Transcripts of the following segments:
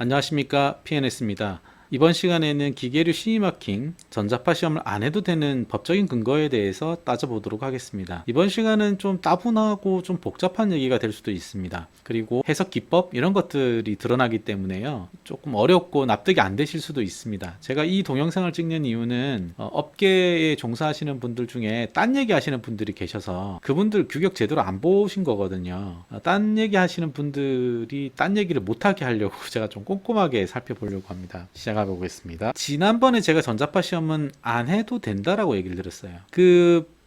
안녕하십니까, PNS입니다. 이번 시간에는 기계류 CE 마킹, 전자파 시험을 안 해도 되는 법적인 근거에 대해서 따져보도록 하겠습니다. 이번 시간은 좀 따분하고 좀 복잡한 얘기가 될 수도 있습니다. 그리고 해석 기법 이런 것들이 드러나기 때문에요, 조금 어렵고 납득이 안 되실 수도 있습니다. 제가 이 동영상을 찍는 이유는 업계에 종사하시는 분들 중에 딴 얘기 하시는 분들이 계셔서 그분들 규격 제대로 안 보신 거거든요. 딴 얘기 하시는 분들이 딴 얘기를 못하게 하려고 제가 좀 꼼꼼하게 살펴보려고 합니다. 시작해 보겠습니다. 지난번에 제가 전자파 시험은 안 해도 된다라고 얘기를 들었어요.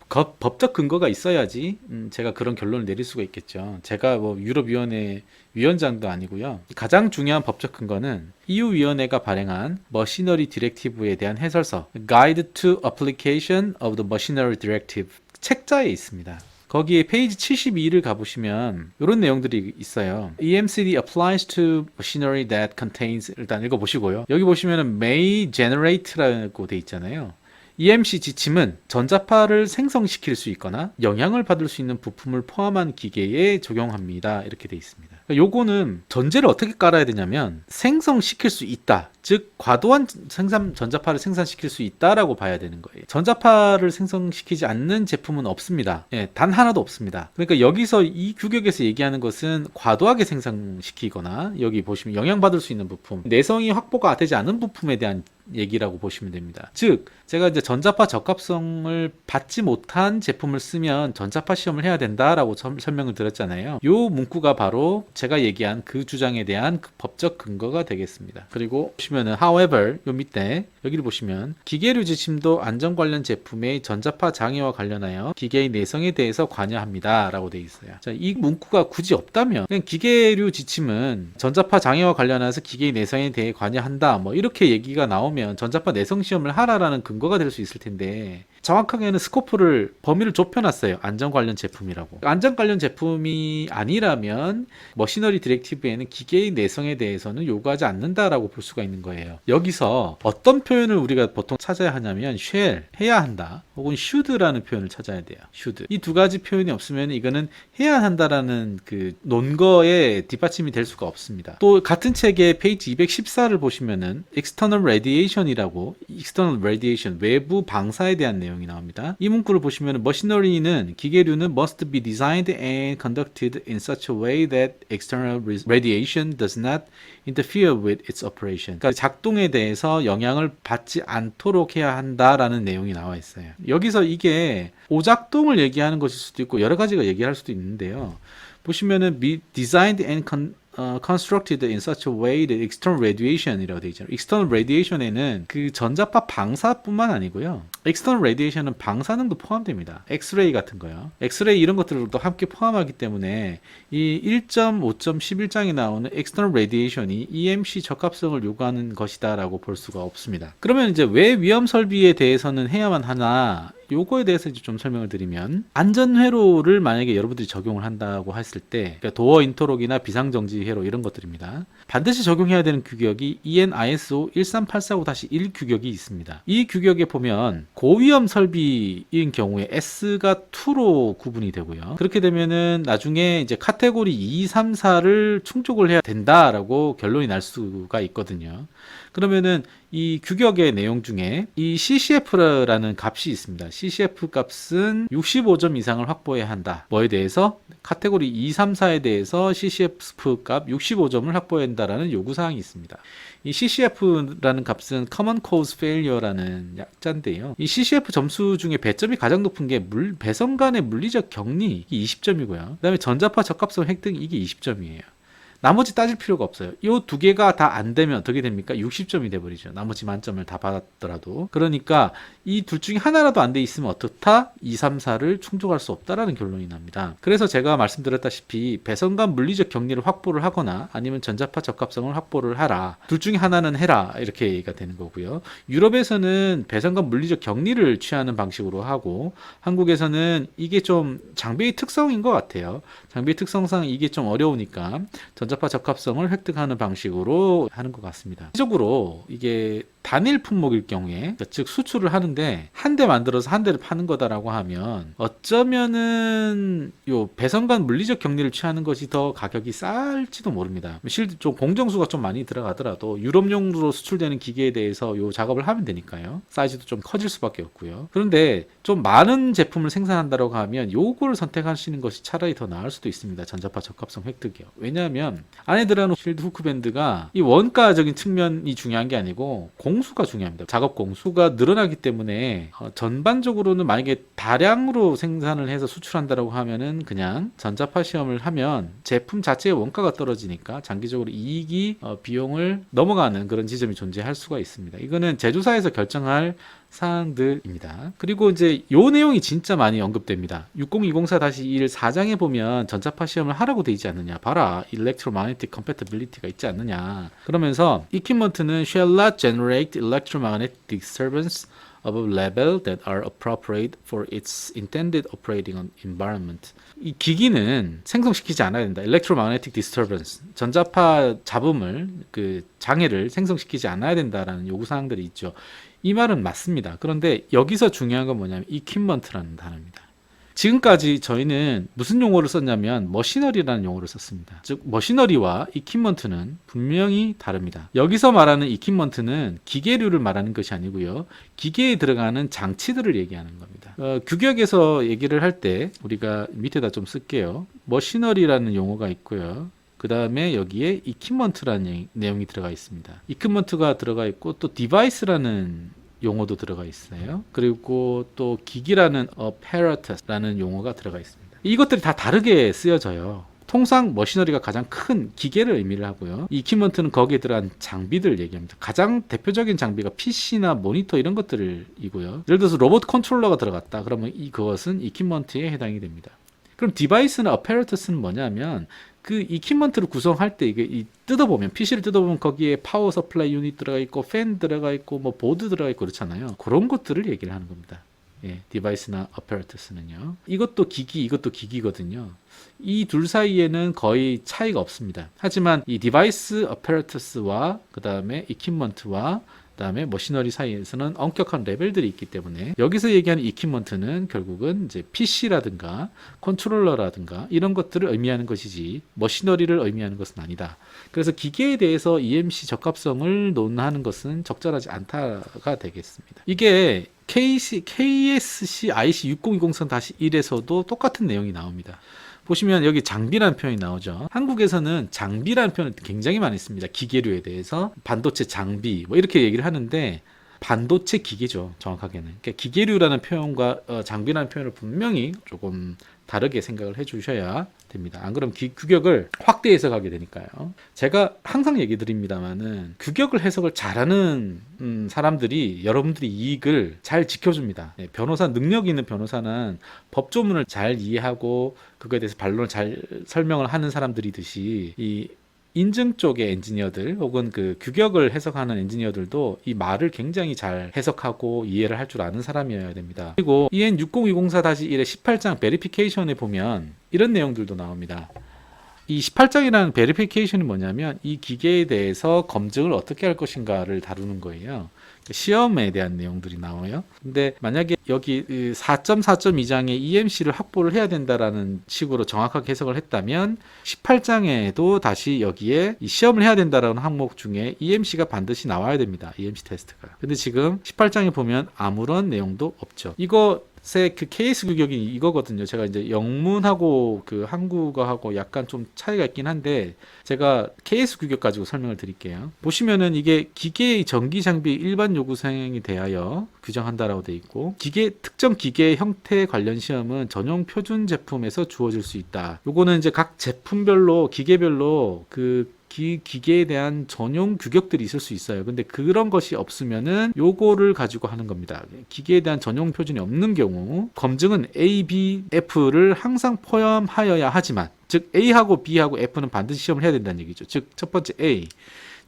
법적 근거가 있어야지 제가 그런 결론을 내릴 수가 있겠죠. 제가 뭐 유럽위원회 위원장도 아니고요. 가장 중요한 법적 근거는 EU위원회가 발행한 머시너리 디렉티브에 대한 해설서 Guide to Application of the Machinery Directive 책자에 있습니다. 거기에 페이지 72를 가보시면 이런 내용들이 있어요. EMCD applies to machinery that contains, 일단 읽어보시고요. 여기 보시면 may generate라고 돼 있잖아요. EMC 지침은 전자파를 생성시킬 수 있거나 영향을 받을 수 있는 부품을 포함한 기계에 적용합니다. 이렇게 돼 있습니다. 요거는 전제를 어떻게 깔아야 되냐면 생성시킬 수 있다. 즉 과도한 전자파를 생산시킬 수 있다라고 봐야 되는 거예요. 전자파를 생성시키지 않는 제품은 없습니다. 예, 단 하나도 없습니다. 그러니까 여기서 이 규격에서 얘기하는 것은 과도하게 생성시키거나 여기 보시면 영향받을 수 있는 부품, 내성이 확보가 되지 않은 부품에 대한 얘기라고 보시면 됩니다. 즉 제가 이제 전자파 적합성을 받지 못한 제품을 쓰면 전자파 시험을 해야 된다라고 설명을 드렸잖아요. 요 문구가 바로 제가 얘기한 그 주장에 대한 그 법적 근거가 되겠습니다. 그리고 보시면은 however 요 밑에 여기를 보시면 기계류 지침도 안전 관련 제품의 전자파 장애와 관련하여 기계의 내성에 대해서 관여합니다 라고 되어 있어요. 자, 이 문구가 굳이 없다면 그냥 기계류 지침은 전자파 장애와 관련해서 기계의 내성에 대해 관여한다 뭐 이렇게 얘기가 나오면 전자파 내성 시험을 하라라는 근거가 될 수 있을 텐데 정확하게는 스코프를 범위를 좁혀놨어요. 안전 관련 제품이라고. 안전 관련 제품이 아니라면 머시너리 디렉티브에는 기계의 내성에 대해서는 요구하지 않는다라고 볼 수가 있는 거예요. 여기서 어떤 표현을 우리가 보통 찾아야 하냐면 shall, 해야 한다, 혹은 should라는 표현을 찾아야 돼요. should. 이 두 가지 표현이 없으면 이거는 해야 한다라는 그 논거의 뒷받침이 될 수가 없습니다. 또 같은 책의 페이지 214를 보시면은 external radiation이라고, external radiation, 외부 방사에 대한 내용이 나옵니다. 이 문구를 보시면 머시너리는, 기계류는 must be designed and conducted in such a way that external radiation does not interfere with its operation. 그러니까 작동에 대해서 영향을 받지 않도록 해야 한다라는 내용이 나와 있어요. 여기서 이게 오작동을 얘기하는 것일 수도 있고 여러 가지가 얘기할 수도 있는데요. 보시면은 be designed and constructed in such a way that external radiation이라고 되어 있잖아요. external radiation에는 그 전자파 방사뿐만 아니고요. external radiation은 방사능도 포함됩니다. 엑스레이 같은 거요. 엑스레이 이런 것들도 함께 포함하기 때문에 이 1.5.11장에 나오는 external radiation이 EMC 적합성을 요구하는 것이다라고 볼 수가 없습니다. 그러면 이제 왜 위험 설비에 대해서는 해야만 하나? 요거에 대해서 이제 좀 설명을 드리면, 안전회로를 만약에 여러분들이 적용을 한다고 했을 때, 그러니까 도어 인터록이나 비상정지 회로 이런 것들입니다. 반드시 적용해야 되는 규격이 EN ISO 13845-1 규격이 있습니다. 이 규격에 보면 고위험 설비인 경우에 S가 2로 구분이 되고요. 그렇게 되면은 나중에 이제 카테고리 2, 3, 4를 충족을 해야 된다라고 결론이 날 수가 있거든요. 그러면은 이 규격의 내용 중에 이 CCF라는 값이 있습니다. CCF 값은 65점 이상을 확보해야 한다. 뭐에 대해서? 카테고리 2, 3, 4에 대해서 CCF 값 65점을 확보해야 한다라는 요구사항이 있습니다. 이 CCF라는 값은 Common Cause Failure라는 약자인데요. 이 CCF 점수 중에 배점이 가장 높은 게 배선 간의 물리적 격리, 이게 20점이고요. 그 다음에 전자파 적합성 획득, 이게 20점이에요. 나머지 따질 필요가 없어요. 이 두 개가 다 안 되면 어떻게 됩니까? 60점이 돼버리죠. 나머지 만점을 다 받았더라도. 그러니까 이 둘 중에 하나라도 안 돼 있으면 어떻다? 2, 3, 4를 충족할 수 없다라는 결론이 납니다. 그래서 제가 말씀드렸다시피 배선 간 물리적 격리를 확보를 하거나 아니면 전자파 적합성을 확보를 하라. 둘 중에 하나는 해라. 이렇게 얘기가 되는 거고요. 유럽에서는 배선 간 물리적 격리를 취하는 방식으로 하고, 한국에서는 이게 좀 장비의 특성인 것 같아요. 장비의 특성상 이게 좀 어려우니까 전자파 전자파 적합성을 획득하는 방식으로 하는 것 같습니다. 기적으로 이게 단일 품목일 경우에, 즉 수출을 하는데 한 대 만들어서 한 대를 파는 거다라고 하면 어쩌면은 요 배선 간 물리적 격리를 취하는 것이 더 가격이 쌀지도 모릅니다. 실제 좀 공정수가 좀 많이 들어가더라도 유럽용으로 수출되는 기계에 대해서 요 작업을 하면 되니까요. 사이즈도 좀 커질 수밖에 없고요. 그런데 좀 많은 제품을 생산한다고 하면 요거를 선택하시는 것이 차라리 더 나을 수도 있습니다. 전자파 적합성 획득이요. 왜냐하면 안에 들어가는 쉴드 후크밴드가 이 원가적인 측면이 중요한 게 아니고 공수가 중요합니다. 작업 공수가 늘어나기 때문에 전반적으로는 만약에 다량으로 생산을 해서 수출한다고 하면은 그냥 전자파 시험을 하면 제품 자체의 원가가 떨어지니까 장기적으로 이익이 비용을 넘어가는 그런 지점이 존재할 수가 있습니다. 이거는 제조사에서 결정할 사항들입니다. 그리고 이제 요 내용이 진짜 많이 언급됩니다. 60204-1 4장에 보면 전자파 시험을 하라고 돼 있지 않느냐. 봐라. Electromagnetic Compatibility가 있지 않느냐. 그러면서 equipment는 shall not generate electromagnetic disturbance of a level that are appropriate for its intended operating environment. 이 기기는 생성시키지 않아야 된다. Electromagnetic disturbance. 전자파 잡음을, 그 장애를 생성시키지 않아야 된다라는 요구사항들이 있죠. 이 말은 맞습니다. 그런데 여기서 중요한 건 뭐냐면 equipment라는 단어입니다. 지금까지 저희는 무슨 용어를 썼냐면 머시너리라는 용어를 썼습니다. 즉 머시너리와 equipment는 분명히 다릅니다. 여기서 말하는 equipment는 기계류를 말하는 것이 아니고요. 기계에 들어가는 장치들을 얘기하는 겁니다. 규격에서 얘기를 할 때 우리가 밑에다 좀 쓸게요. 머시너리라는 용어가 있고요. 그 다음에 여기에 equipment라는 내용이 들어가 있습니다. equipment가 들어가 있고 또 device라는 용어도 들어가 있어요. 그리고 또 기기라는 apparatus라는 용어가 들어가 있습니다. 이것들이 다 다르게 쓰여져요. 통상 머시너리가 가장 큰 기계를 의미를 하고요. equipment는 거기에 들어간 장비들을 얘기합니다. 가장 대표적인 장비가 PC나 모니터 이런 것들이고요. 예를 들어서 로봇 컨트롤러가 들어갔다. 그러면 그것은 equipment에 해당이 됩니다. 그럼 디바이스나 apparatus는 뭐냐면 그 equipment를 구성할 때 이게 뜯어보면 PC를 뜯어보면 거기에 파워 서플라이 유닛 들어가 있고 팬 들어가 있고 뭐 보드 들어가 있고 그렇잖아요. 그런 것들을 얘기를 하는 겁니다. 예, 디바이스나 apparatus는요. 이것도 기기, 이것도 기기거든요. 이 둘 사이에는 거의 차이가 없습니다. 하지만 이 디바이스 apparatus와 그 다음에 equipment와 그다음에 머시너리 사이에서는 엄격한 레벨들이 있기 때문에 여기서 얘기하는 equipment는 결국은 이제 PC라든가 컨트롤러라든가 이런 것들을 의미하는 것이지 머시너리를 의미하는 것은 아니다. 그래서 기계에 대해서 EMC 적합성을 논하는 것은 적절하지 않다가 되겠습니다. 이게 KSC IC6020-1에서도 똑같은 내용이 나옵니다. 보시면 여기 장비라는 표현이 나오죠. 한국에서는 장비라는 표현을 굉장히 많이 씁니다. 기계류에 대해서 반도체 장비 뭐 이렇게 얘기를 하는데 반도체 기계죠. 정확하게는. 그러니까 기계류라는 표현과 장비라는 표현을 분명히 조금 다르게 생각을 해주셔야 됩니다. 안 그러면 규격을 확대 해석하게 되니까요. 제가 항상 얘기 드립니다만은 규격을 해석을 잘하는 사람들이 여러분들이 이익을 잘 지켜줍니다. 변호사 능력 있는 변호사는 법조문을 잘 이해하고 그거에 대해서 반론을 잘 설명을 하는 사람들이듯이 이 인증 쪽의 엔지니어들 혹은 그 규격을 해석하는 엔지니어들도 이 말을 굉장히 잘 해석하고 이해를 할 줄 아는 사람이어야 됩니다. 그리고 EN 60204-1의 18장 베리피케이션에 보면 이런 내용들도 나옵니다. 이 18장이라는 베리피케이션이 뭐냐면 이 기계에 대해서 검증을 어떻게 할 것인가를 다루는 거예요. 시험에 대한 내용들이 나와요. 근데 만약에 여기 4.4.2장에 EMC를 확보를 해야 된다라는 식으로 정확하게 해석을 했다면 18장에도 다시 여기에 시험을 해야 된다라는 항목 중에 EMC가 반드시 나와야 됩니다. EMC 테스트가. 근데 지금 18장에 보면 아무런 내용도 없죠. 이것의 그 KS 규격이 이거거든요. 제가 이제 영문하고 그 한국어하고 약간 좀 차이가 있긴 한데 제가 KS 규격 가지고 설명을 드릴게요. 보시면은 이게 기계의 전기 장비 일반 요구 사항에 대하여 규정한다라고 돼 있고 특정 기계의 형태 관련 시험은 전용 표준 제품에서 주어질 수 있다. 요거는 이제 각 제품별로 기계별로 그 기계에 대한 전용 규격들이 있을 수 있어요. 근데 그런 것이 없으면은 요거를 가지고 하는 겁니다. 기계에 대한 전용 표준이 없는 경우 검증은 A, B, F를 항상 포함하여야 하지만 즉 A하고 B하고 F는 반드시 시험을 해야 된다는 얘기죠. 즉 첫 번째 A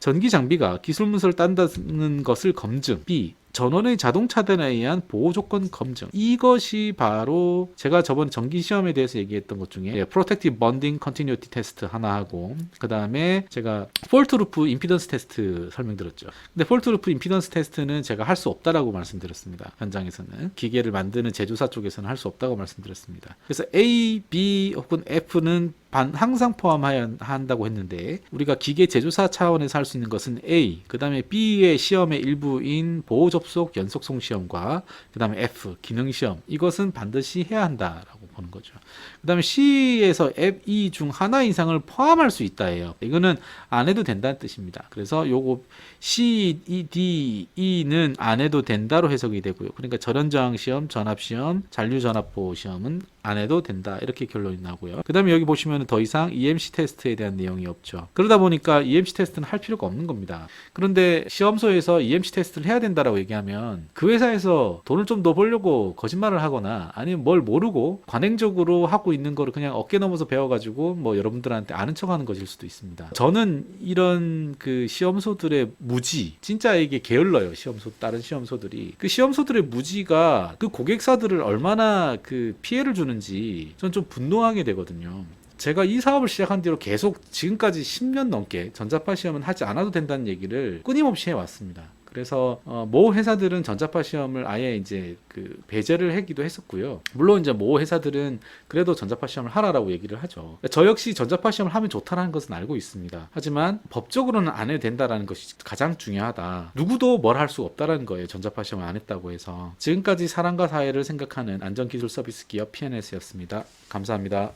전기 장비가 기술 문서를 딴다는 것을 검증. B 전원의 자동차단에 의한 보호 조건 검증. 이것이 바로 제가 저번 정기 시험에 대해서 얘기했던 것 중에 Protective Bonding Continuity 테스트 하나 하고, 그 다음에 제가 폴트 루프 임피던스 테스트 설명드렸죠. 근데 폴트 루프 임피던스 테스트는 제가 할 수 없다라고 말씀드렸습니다. 현장에서는 기계를 만드는 제조사 쪽에서는 할 수 없다고 말씀드렸습니다. 그래서 A, B 혹은 F는 항상 포함해야 한다고 했는데, 우리가 기계 제조사 차원에서 할 수 있는 것은 A, 그 다음에 B의 시험의 일부인 보호 접속 연속성 시험과 그 다음에 F, 기능 시험, 이것은 반드시 해야 한다라고 보는 거죠. 그 다음에 C에서 F, E 중 하나 이상을 포함할 수 있다예요. 이거는 안 해도 된다는 뜻입니다. 그래서 요거 C, D, E는 안 해도 된다로 해석이 되고요. 그러니까 절연저항 시험, 전압 시험, 잔류 전압 보호 시험은 안 해도 된다, 이렇게 결론이 나고요. 그 다음에 여기 보시면 더 이상 EMC 테스트에 대한 내용이 없죠. 그러다 보니까 EMC 테스트는 할 필요가 없는 겁니다. 그런데 시험소에서 EMC 테스트를 해야 된다라고 얘기하면 그 회사에서 돈을 좀 더 벌려고 거짓말을 하거나 아니면 뭘 모르고 관행적으로 하고 있는 거를 그냥 어깨 넘어서 배워가지고 뭐 여러분들한테 아는 척하는 것일 수도 있습니다. 저는 이런 그 시험소들의 무지, 진짜 이게 게을러요. 다른 시험소들이 그 시험소들의 무지가 그 고객사들을 얼마나 그 피해를 주는지 전 좀 분노하게 되거든요. 제가 이 사업을 시작한 뒤로 계속 지금까지 10년 넘게 전자파 시험은 하지 않아도 된다는 얘기를 끊임없이 해왔습니다. 그래서 모 회사들은 전자파 시험을 아예 이제 그 배제를 하기도 했었고요. 물론 이제 모 회사들은 그래도 전자파 시험을 하라라고 얘기를 하죠. 저 역시 전자파 시험을 하면 좋다는 것은 알고 있습니다. 하지만 법적으로는 안 해도 된다라는 것이 가장 중요하다. 누구도 뭘 할 수 없다라는 거예요. 전자파 시험을 안 했다고 해서. 지금까지 사람과 사회를 생각하는 안전기술 서비스 기업 PNS였습니다. 감사합니다.